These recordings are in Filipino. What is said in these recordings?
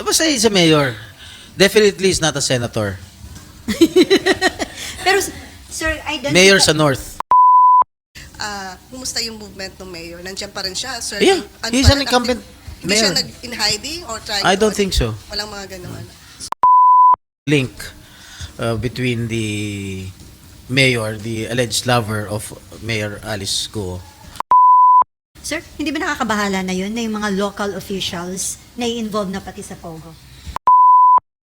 Basta he's a mayor. Definitely he's not a senator. Pero, sir, identify... Mayor sa North. Kumusta yung movement ng mayor? Nandiyan pa rin siya, sir? Yeah, he's an pa rin incumbent active? Hindi siya mayor. in hiding or trying I don't to- think so. Walang mga ganun. Link between the mayor, the alleged lover of Mayor Alice Go. Sir, hindi ba nakakabahala na yun na yung mga local officials na i-involve na pati sa Pogo?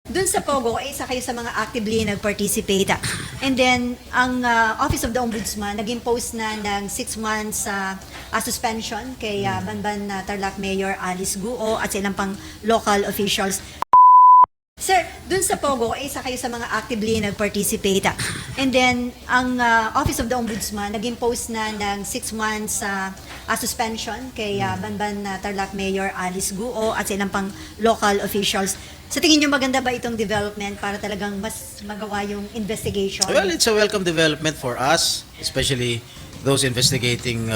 Doon sa Pogo, isa kayo sa mga actively nag-participate. And then, ang Office of the Ombudsman nag-impose na ng 6 months suspension kay Banban Tarlac Mayor Alice Guo at sa ilang pang local officials. Sir, dun sa Pogo, isa kayo sa mga actively nag-participate. And then, ang Office of the Ombudsman nag-impose na ng 6 months suspension kay Banban Tarlac Mayor Alice Guo at sa ilang pang local officials. Sa tingin niyo maganda ba itong development para talagang mas magawa yung investigation? Well, it's a welcome development for us, especially those investigating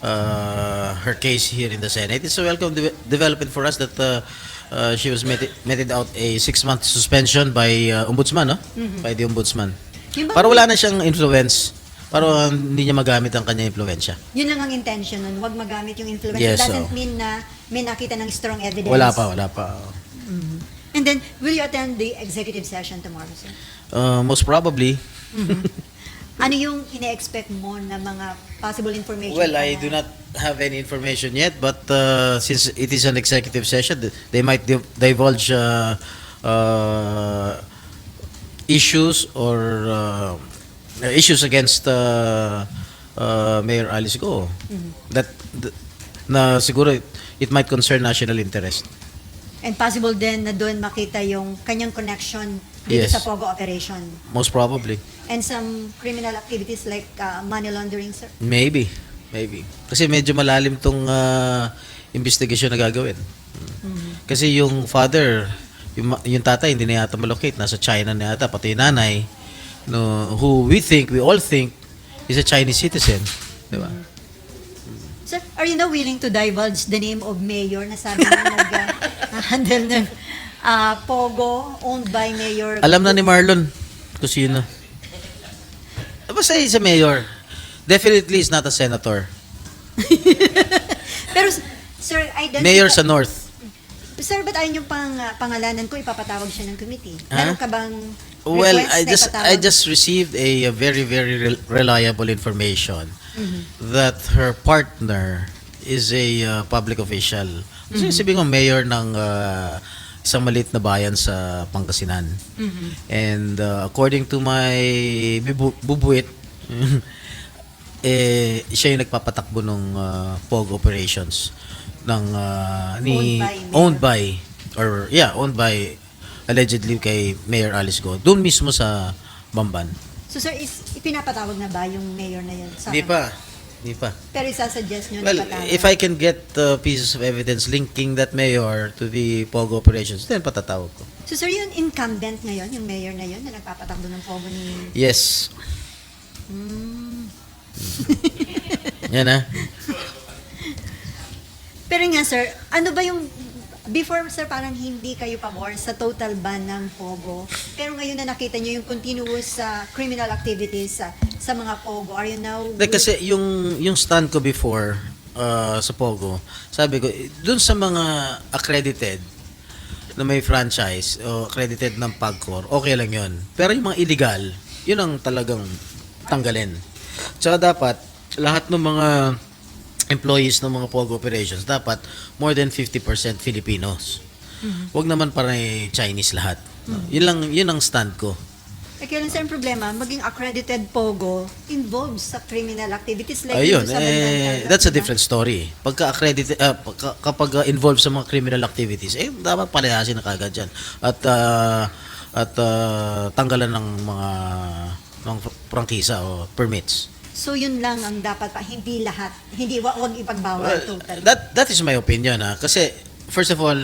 her case here in the Senate. It's a welcome development for us that she was meted out a 6-month suspension by ombudsman, no? By the ombudsman. Yun ba- Para wala na siyang influence, para hindi niya magamit ang kanyang impluensya. Yun lang ang intention nun, huwag magamit yung influence. Yes, It doesn't so. mean na may nakita ng strong evidence. Wala pa. And then, will you attend the executive session tomorrow, sir? Most probably. Ano yung ine-expect mo na mga possible information? Well, I do not have any information yet, but since it is an executive session, they might divulge issues or issues against Mayor Alice Go. That na siguro it might concern national interest. And possible din na doon makita yung kanyang connection dito Yes. sa Pogo operation. Most probably. And some criminal activities like money laundering, sir. Maybe. Kasi medyo malalim tong investigation na gagawin. Kasi yung father, yung tatay hindi na yata malocate, nasa China na yata, pati yung nanay, no, who we all think is a Chinese citizen, di ba? Sir, are you now willing to divulge the name of mayor na sabi na nag-handle ng Pogo owned by Mayor? Alam na ni Marlon kung sino. Basta he's a mayor. Definitely he's not a senator. Pero, sir, identify... Mayor sa North. Sir, ba't ayun yung pangalanan ko, ipapatawag siya ng committee? Ha? Meron ka bang Well, request na I ipatawag? just received a very reliable information that her partner is a public official. Kasi sabihin ko mayor ng isang maliit na bayan sa Pangasinan. And according to my bubuit, siya yung nagpapatakbo ng POG operations ng owned by allegedly kay Mayor Alice Go. Doon mismo sa Bamban. So, sir, ipinapatawag na ba yung mayor na yun? Sa Hindi pa. Pero isasuggest nyo Well, na patawag? if I can get pieces of evidence linking that mayor to the POGO operations, then patatawag ko. So, sir, yung incumbent ngayon, yung mayor na yun, na nagpapatakbo ng Pogo ni... Yes. Yan ha. Pero nga, sir, ano ba yung... Before, sir, parang hindi kayo pabor sa total ban ng Pogo. Pero ngayon na nakita nyo yung continuous criminal activities sa mga Pogo. Are you now... Kasi yung stand ko before sa POGO, sabi ko, dun sa mga accredited na may franchise o accredited ng PAGCOR, okay lang yun. Pero yung mga illegal, yun ang talagang tanggalin. Tsaka dapat, lahat ng mga employees ng mga POGO operations, dapat more than 50% Filipinos. Huwag naman parang Chinese lahat. Yun ang stand ko. Kaya lang, sir, ang problema, maging accredited Pogo involves sa criminal activities like Ayun, dito sa Banban. that's a different story. Pagka accredited, kapag involved sa mga criminal activities, dapat palayasin na kagad yan. At tanggalan ng mga prangkisa o permits. So, yun lang ang dapat pa, hindi lahat, hindi, wag ipagbawal totally. That is my opinion. Kasi, first of all,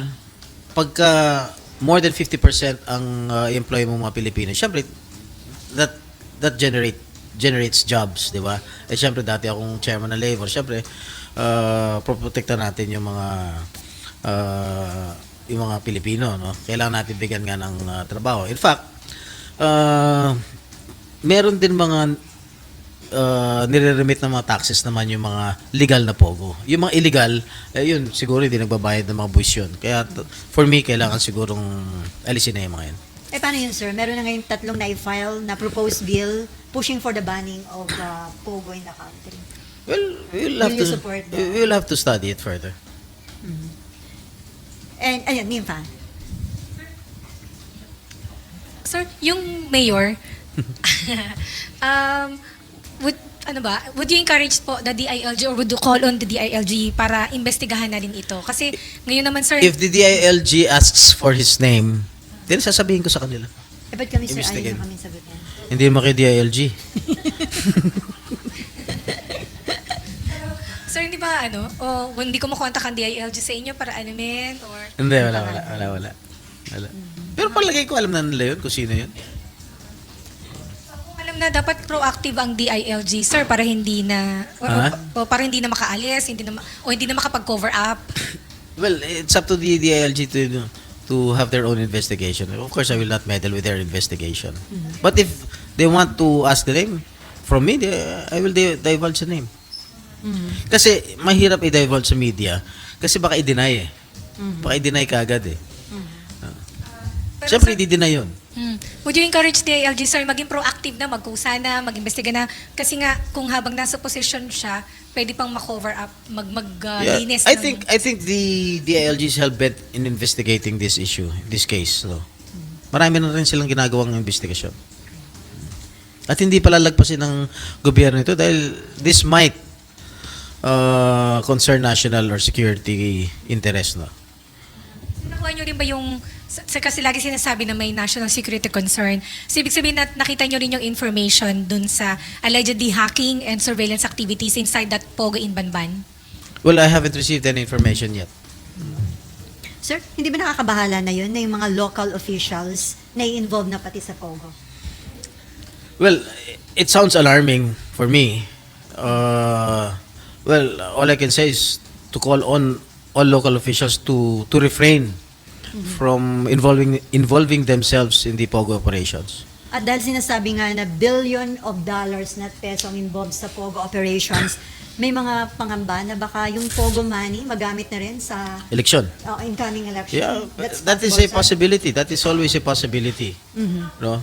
pagka more than 50% ang employee mo mga Pilipino, syempre, that generates jobs, di ba? Syempre, dati akong chairman ng labor, syempre, proprotekta natin yung mga yung mga Pilipino, no? Kailangan natin bigyan nga ng trabaho. In fact, meron din mga nire-remit ng mga taxes naman yung mga legal na pogo. Yung mga illegal, yun, siguro hindi nagbabayad ng mga buwis yun. Kaya for me, kailangan sigurong alisin na yung mga yun. Paano yun, sir? Meron na ngayon 3 na-file na proposed bill pushing for the banning of Pogo in the country. Well, Will you support that? we'll have to study it further. And, ayun, Nympha. Sir, yung mayor, would you encourage po the DILG or would you call on the DILG para investigahan na rin ito? Kasi ngayon naman, sir, If the DILG asks for his name, then sasabihin ko sa kanila. Ba't kami, sir, Investigate. ayaw na kami sagutin? Hindi mo kay DILG. sir, hindi ba o hindi ko makontak ang DILG sa inyo para alamin or Hindi, wala. Pero palagay ko alam na nila yun kung sino yun. alam na dapat proactive ang DILG, sir, para hindi na o para hindi na makaalis, hindi na makapag-cover up. Well, it's up to the DILG to have their own investigation. Of course, I will not meddle with their investigation. But if they want to ask the name from me, I will divulge the name. Kasi mahirap i-divulge sa media kasi baka i-deny eh. Baka i-deny ka agad eh. Pero, Siyempre, sir, i-deny yun. would you encourage DILG, sir, maging proactive na, magkusa na, mag-imbestiga na? Kasi nga, kung habang nasa position siya, pwede pang ma-cover up, mag-linis. I think the DILG is hell-bent in investigating this issue, this case. So, marami na rin silang ginagawang investigasyon. At hindi palalagpasin ng gobyerno ito dahil this might concern national or security interest. No? Nakuha nyo rin ba yung, kasi lagi sinasabi na may national security concern. So, ibig sabihin na nakita nyo rin yung information dun sa allegedly hacking and surveillance activities inside that Pogo in Banban? Well, I haven't received any information yet. Sir, hindi ba nakakabahala na yun na yung mga local officials na i-involve na pati sa Pogo? Well, it sounds alarming for me. Well, all I can say is to call on all local officials to refrain from involving themselves in the Pogo operations. At dahil sinasabi nga na $billion not peso ang involved sa Pogo operations, may mga pangamba na baka yung Pogo money magamit na rin sa Election. incoming election. Yeah, That's that is possible, a sir. possibility. That is always a possibility. No?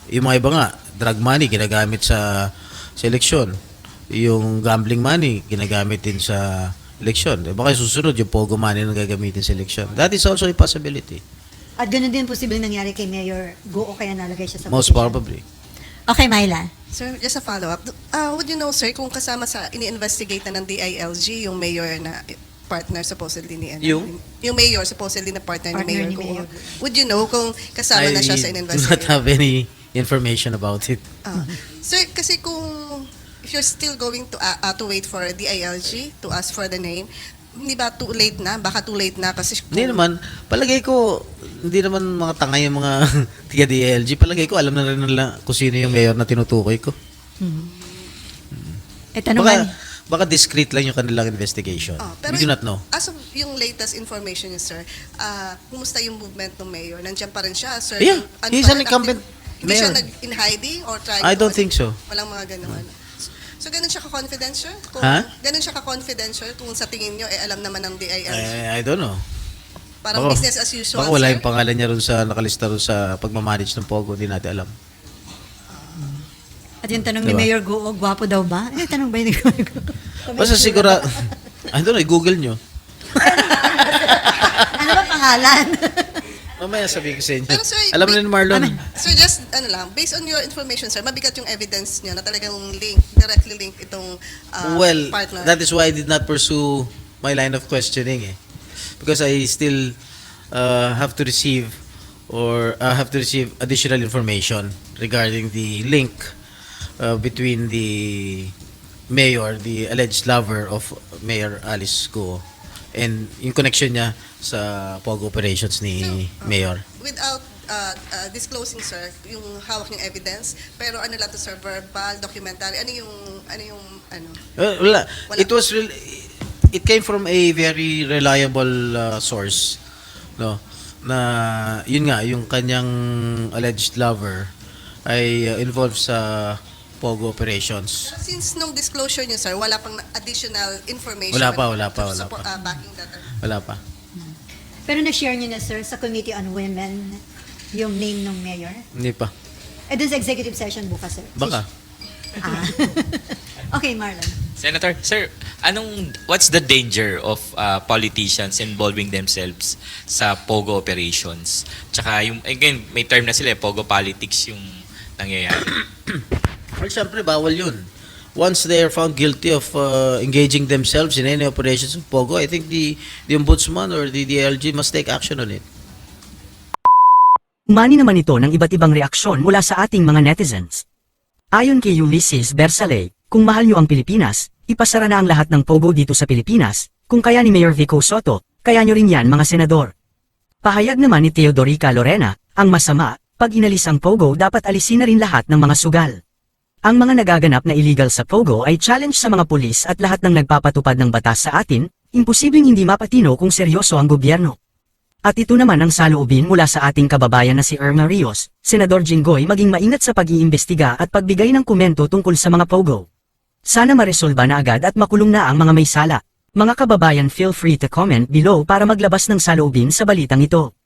Yung mga iba nga, drug money ginagamit sa eleksyon. Yung gambling money ginagamit din sa eleksyon. Baka susunod yung Pogo money na gagamitin sa eleksyon. That is also a possibility. At ganoon din posibleng nangyari kay Mayor Go o kaya nalagay siya sa Most position. probably. Okay, Myla. Sir, just a follow-up. Would you know, sir, kung kasama sa ini-investigate na ng DILG yung mayor na partner supposedly ni yung mayor supposedly na partner Partner ni ni Mayor Mayor Go. Would you know kung kasama na siya sa I do not in-investigate? have any information about it. Sir, kasi kung if you're still going to wait for DILG to ask for the name, hindi ba too late na? Baka too late na kasi Hindi naman. Palagay ko, hindi naman mga tanga yung mga tiga-DLG. Palagay ko, alam na rin nila kung sino yung mayor na tinutukoy ko. Tanong nga, Baka discreet lang yung kanilang investigation. We do not know. As of yung latest information niyo, sir, kumusta yung movement ng mayor? Nandiyan pa rin siya, sir? Yeah, Ano he's pa an rin, incumbent Hindi siya mayor. in hiding or trying I don't think so. Walang mga ganun. So, ganun siya ka-confidential? Kung, Ha? Ganun siya ka-confidential kung sa tingin nyo, alam naman ng DILG. I don't know. Parang Baka- business as usual, Baka wala sir? yung pangalan niya ron sa nakalista ron sa pagmamanage ng Pogo. Hindi natin alam. at yung tanong ni Diba? Mayor Go, gwapo daw ba? Ano yung tanong ba ni Mayor Go? Basta siguro, I don't know, i-google nyo. Ano ba pangalan? Mamaya sabihin ko sa inyo. Pero, sir, Alam na ni Marlon. Sir, just, based on your information, sir, mabigat yung evidence nyo na talagang directly link itong Well, partner. that is why I did not pursue my line of questioning eh. Because I still have to receive additional information regarding the link between the mayor, the alleged lover of Mayor Alice Go, and yung connection niya sa Pogo operations ni Mayor. Without disclosing, sir, yung hawak niyong evidence, pero ano lang to, sir, verbal, documentary, ano yung Wala. Wala. It came from a very reliable source no, na yun nga, yung kanyang alleged lover ay involved sa Pogo operations. Since nung disclosure niyo, sir, wala pang additional information Wala pa. backing that. Wala pa. Pero na-share niyo na, sir, sa Committee on Women yung name ng mayor? Hindi pa. Dun sa executive session bukas, sir? Baka. Ah. Okay, Marlon. Senator, sir, what's the danger of politicians involving themselves sa Pogo operations? Tsaka yung, again, may term na sila, Pogo politics yung nangyayari. Well, syempre, bawal yun. Once they are found guilty of engaging themselves in any operations of Pogo, I think the Ombudsman or the DLG must take action on it. Umani naman ito ng iba't ibang reaksyon mula sa ating mga netizens. Ayon kay Ulysses Bersale, kung mahal nyo ang Pilipinas, ipasara na ang lahat ng Pogo dito sa Pilipinas, kung kaya ni Mayor Vico Soto, kaya nyo rin yan mga senador. Pahayag naman ni Teodorica Lorena, ang masama, pag inalis ang Pogo dapat alisin na rin lahat ng mga sugal. Ang mga nagaganap na illegal sa Pogo ay challenge sa mga pulis at lahat ng nagpapatupad ng batas sa atin, imposibleng hindi mapatino kung seryoso ang gobyerno. At ito naman ang saloobin mula sa ating kababayan na si Irma Rios, Senador Jinggoy maging maingat sa pag-iimbestiga at pagbigay ng komento tungkol sa mga Pogo. Sana maresolba na agad at makulong na ang mga may sala. Mga kababayan, feel free to comment below para maglabas ng saloobin sa balitang ito.